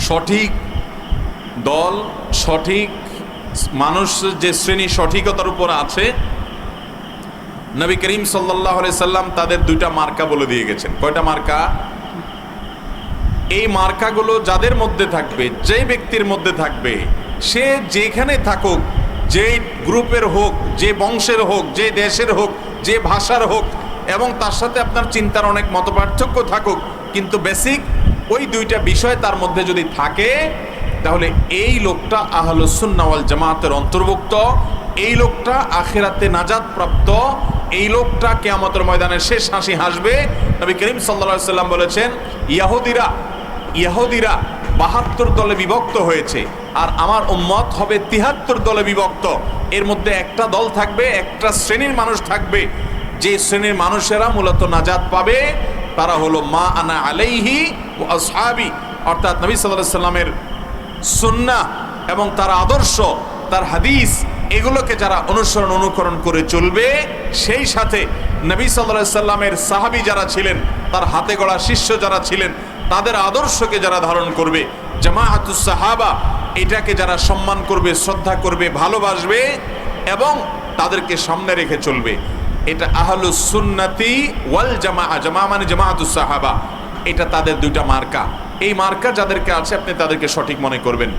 সঠিক দল, সঠিক মানুষ যে শ্রেণী সঠিকতার উপর আছে, নবী করিম সাল্লাল্লাহু আলাইহি সাল্লাম তাদের দুইটা মার্কা বলে দিয়ে গেছেন। কয়টা মার্কা? এই মার্কাগুলো যাদের মধ্যে থাকবে, যে ব্যক্তির মধ্যে থাকবে, সে যেখানে থাকুক, যে গ্রুপের হোক, যে বংশের হোক, যে দেশের হোক, যে ভাষার হোক, এবং তার সাথে আপনার চিন্তার অনেক মতপার্থক্য থাকুক, কিন্তু বেসিক ওই দুইটা বিষয় তার মধ্যে যদি থাকে, তাহলে এই লোকটা আহলুস সুন্নাহ ওয়াল জামাতের অন্তর্ভুক্ত, এই লোকটা আখিরাতে নাজাত প্রাপ্ত, এই লোকটা কিয়ামতের ময়দানে শেষ হাসি হাসবে। নবী করিম সাল্লাল্লাহু আলাইহি সাল্লাম বলেছেন, ইহুদিরা ৭২ দলে বিভক্ত হয়েছে, আর আমার উম্মত হবে ৭৩ দলে বিভক্ত। এর মধ্যে একটা দল থাকবে, একটা শ্রেণীর মানুষ থাকবে, যে শ্রেণীর মানুষেরা মূলত নাজাত পাবে, তারা হলো মা আনা আলাইহি ওয়া আসহাবি, অর্থাৎ নবী সাল্লাল্লাহু আলাইহি সাল্লামের সুন্নাহ এবং তার আদর্শ, তার হাদিস, এগুলোকে যারা অনুকরণ করে চলবে, সেই সাথে নবী সাল্লাল্লাহু আলাইহি সাল্লামের সাহাবী যারা ছিলেন, তার হাতে গড়া শিষ্য যারা ছিলেন, তাদের আদর্শকে যারা ধারণ করবে, জামাআতুস সাহাবা, এটাকে যারা সম্মান করবে, শ্রদ্ধা করবে, ভালোবাসবে এবং তাদেরকে সামনে রেখে চলবে, এটা আহলুস সুন্নতি ওয়াল জামাআহ। জামাআহ মানে জামাআতুস সাহাবা, এটা তাদের দুইটা মার্কা। এই মার্কা যাদেরকে আছে, আপনি তাদেরকে সঠিক মনে করবেন।